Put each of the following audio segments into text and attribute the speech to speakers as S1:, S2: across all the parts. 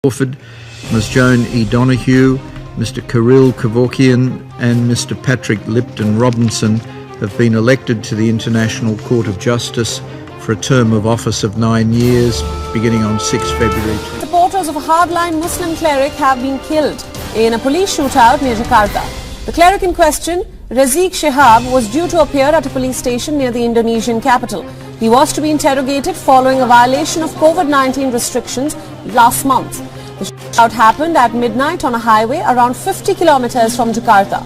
S1: Crawford, Ms Joan E. Donoghue, Mr Kirill Kevorkian and Mr Patrick Lipton Robinson have been elected to the International Court of Justice for a term of office of 9 years, beginning on 6 February.
S2: Supporters of a hardline Muslim cleric have been killed in a police shootout near Jakarta. The cleric in question, Razik Shihab, was due to appear at a police station near the Indonesian capital. He was to be interrogated following a violation of COVID-19 restrictions last month. The shootout happened at midnight on a highway around 50 kilometers from Jakarta.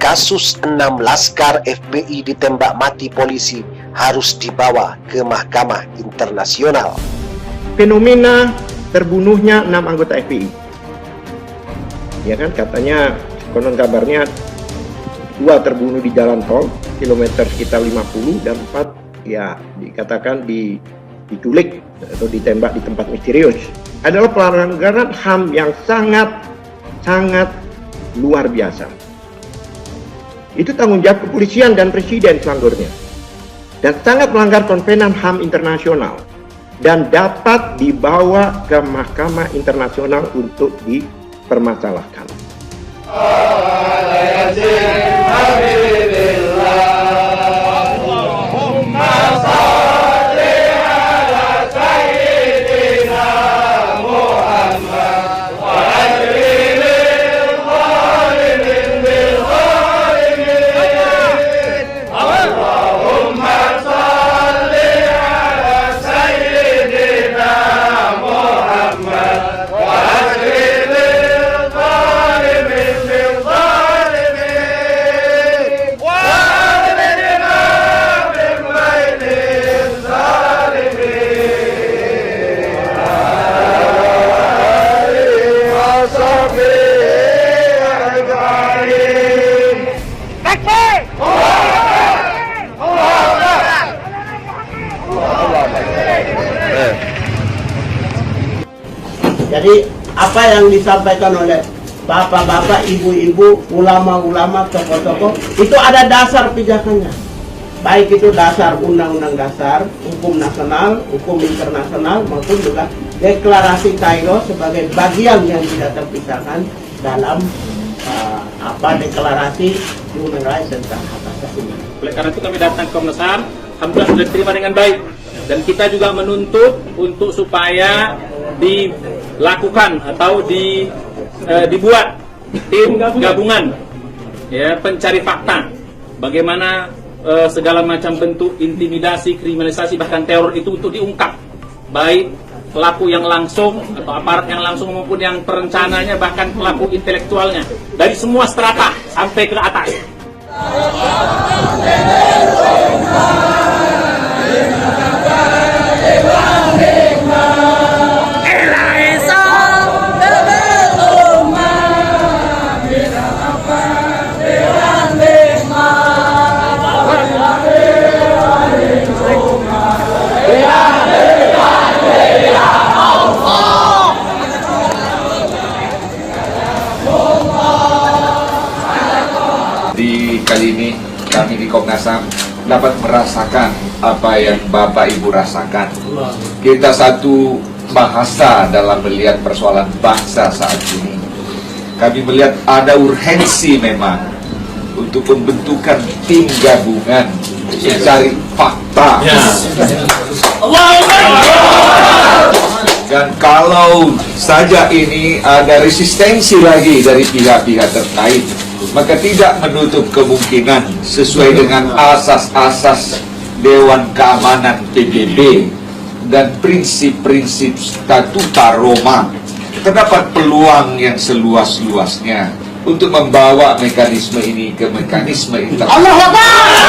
S3: Kasus 6 laskar FPI ditembak mati polisi harus dibawa ke Mahkamah Internasional.
S4: Fenomena terbunuhnya 6 anggota FPI. Ya kan, katanya konon kabarnya 2 terbunuh di jalan tol kilometer sekitar 50 dan 4 ya dikatakan diculik atau ditembak di tempat misterius. Adalah pelanggaran HAM yang sangat luar biasa. Itu tanggung jawab kepolisian dan presiden selanggurnya. Dan sangat melanggar konvenan HAM internasional dan dapat dibawa ke Mahkamah Internasional untuk dipermasalahkan.
S5: Jadi apa yang disampaikan oleh bapak-bapak, ibu-ibu, ulama-ulama, tokoh-tokoh itu ada dasar pijakannya. Baik itu dasar undang-undang dasar, hukum nasional, hukum internasional maupun juga deklarasi Kairo sebagai bagian yang tidak terpisahkan dalam deklarasi Human Rights tentang hak asasi manusia.
S6: Oleh karena itu kami datang ke Komnas HAM, alhamdulillah sudah diterima dengan baik. Dan kita juga menuntut untuk supaya dilakukan atau dibuat tim gabungan ya pencari fakta bagaimana segala macam bentuk intimidasi, kriminalisasi bahkan teror itu untuk diungkap, baik pelaku yang langsung atau aparat yang langsung maupun yang perencananya bahkan pelaku intelektualnya dari semua strata sampai ke atas.
S7: Kali ini kami di Komnas HAM dapat merasakan apa yang Bapak Ibu rasakan. Kita satu bahasa dalam melihat persoalan bangsa saat ini. Kami melihat ada urgensi memang untuk pembentukan tim gabungan mencari fakta. Dan kalau saja ini ada resistensi lagi dari pihak-pihak terkait, maka tidak menutup kemungkinan sesuai dengan asas-asas Dewan Keamanan PBB dan prinsip-prinsip Statuta Roma, terdapat peluang yang seluas-luasnya untuk membawa mekanisme ini ke mekanisme internasional.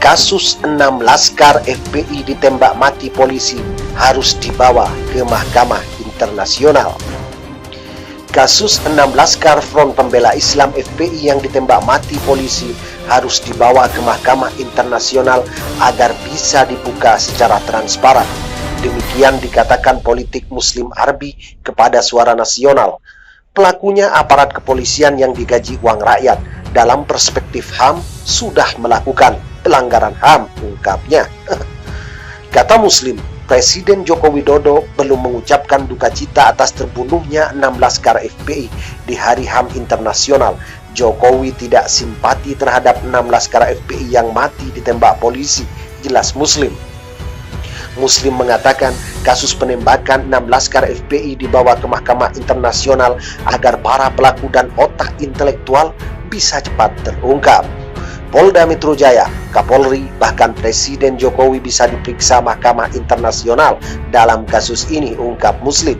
S3: Kasus 6 laskar FPI ditembak mati polisi harus dibawa ke Mahkamah Internasional. Kasus 6 laskar Front Pembela Islam FPI yang ditembak mati polisi harus dibawa ke Mahkamah Internasional agar bisa dibuka secara transparan. Demikian dikatakan politik Muslim Arbi kepada Suara Nasional. Pelakunya aparat kepolisian yang digaji uang rakyat dalam perspektif HAM sudah melakukan pelanggaran HAM, ungkapnya. Kata Muslim, Presiden Joko Widodo belum mengucapkan duka cita atas terbunuhnya 6 laskar FPI di Hari HAM Internasional. Jokowi tidak simpati terhadap 6 laskar FPI yang mati ditembak polisi, jelas Muslim. Muslim mengatakan kasus penembakan 6 laskar FPI dibawa ke Mahkamah Internasional agar para pelaku dan otak intelektual bisa cepat terungkap. Polda Metro Jaya, Kapolri, bahkan Presiden Jokowi bisa diperiksa Mahkamah Internasional dalam kasus ini, ungkap Muslim.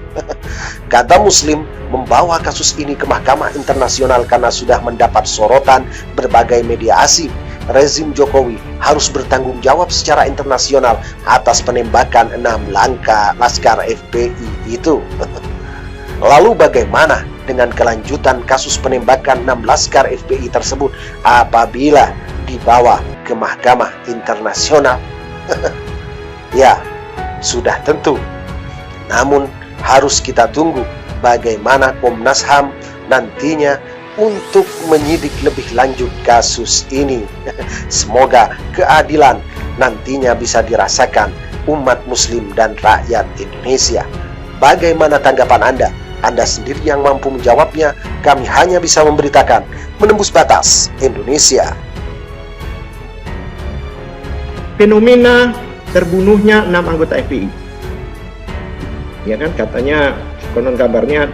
S3: Kata Muslim, membawa kasus ini ke Mahkamah Internasional karena sudah mendapat sorotan berbagai media asing. Rezim Jokowi harus bertanggung jawab secara internasional atas penembakan 6 laskar FPI itu. Lalu bagaimana dengan kelanjutan kasus penembakan 6 laskar FPI tersebut apabila dibawa ke Mahkamah Internasional? Ya, sudah tentu. Namun harus kita tunggu bagaimana Komnas HAM nantinya untuk menyidik lebih lanjut kasus ini. Semoga keadilan nantinya bisa dirasakan umat muslim dan rakyat Indonesia. Bagaimana tanggapan Anda? Anda sendiri yang mampu menjawabnya. Kami hanya bisa memberitakan Menembus Batas Indonesia.
S4: Fenomena terbunuhnya 6 anggota FPI. Ya kan, katanya konon kabarnya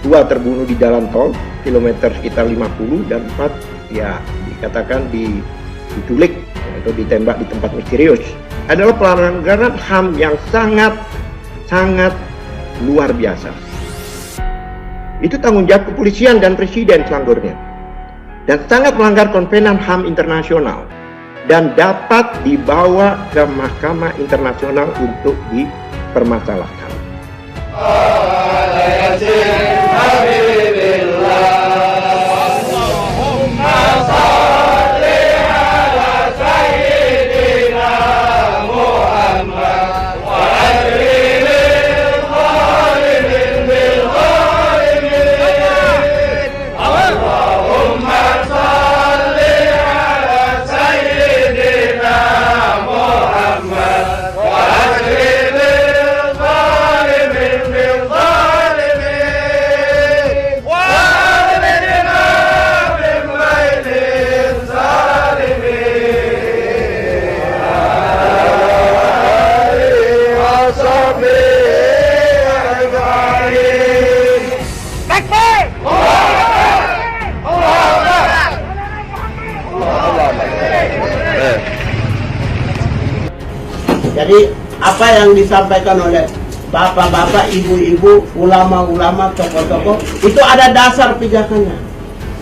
S4: 2 terbunuh di jalan tol kilometer sekitar 50 dan 4 ya dikatakan diculik atau ditembak di tempat misterius. Adalah pelanggaran HAM yang sangat luar biasa. Itu tanggung jawab kepolisian dan presiden selanggurnya, dan sangat melanggar konvenan HAM internasional dan dapat dibawa ke Mahkamah Internasional untuk dipermasalahkan.
S5: Jadi apa yang disampaikan oleh bapak-bapak, ibu-ibu, ulama-ulama, tokoh-tokoh, itu ada dasar pijakannya.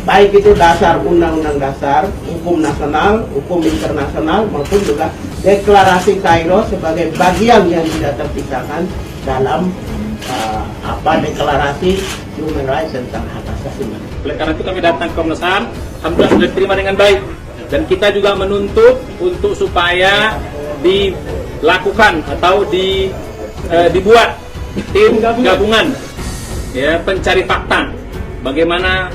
S5: Baik itu dasar undang-undang dasar, hukum nasional, hukum internasional, maupun juga deklarasi Kairo sebagai bagian yang tidak terpisahkan dalam deklarasi Human Rights tentang hak asasi manusia.
S6: Oleh karena itu kami datang ke Komnas HAM, alhamdulillah sudah diterima dengan baik. Dan kita juga menuntut untuk supaya dilakukan atau dibuat tim gabungan ya pencari fakta bagaimana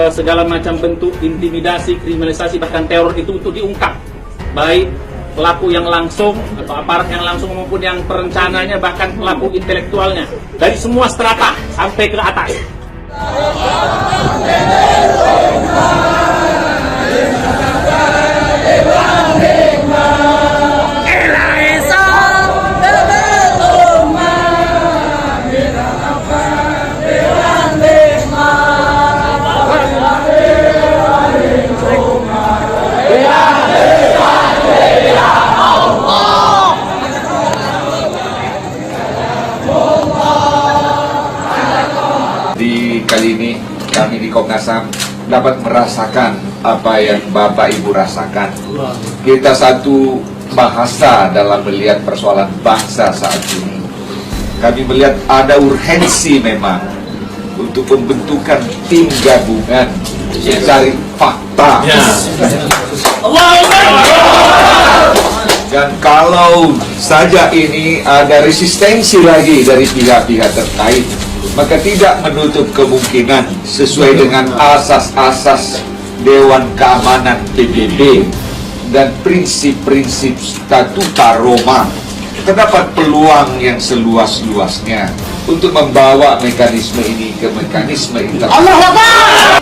S6: segala macam bentuk intimidasi, kriminalisasi, bahkan teror itu untuk diungkap, baik pelaku yang langsung atau aparat yang langsung maupun yang perencananya, bahkan pelaku intelektualnya dari semua strata sampai ke atas.
S7: Kali ini kami di Komnas HAM dapat merasakan apa yang Bapak Ibu rasakan. Kita satu bahasa dalam melihat persoalan bangsa saat ini. Kami melihat ada urgensi memang untuk pembentukan tim gabungan mencari fakta. Dan kalau saja ini ada resistensi lagi dari pihak-pihak terkait, maka tidak menutup kemungkinan sesuai dengan asas-asas Dewan Keamanan PBB dan prinsip-prinsip Statuta Roma, terdapat peluang yang seluas-luasnya untuk membawa mekanisme ini ke mekanisme internasional.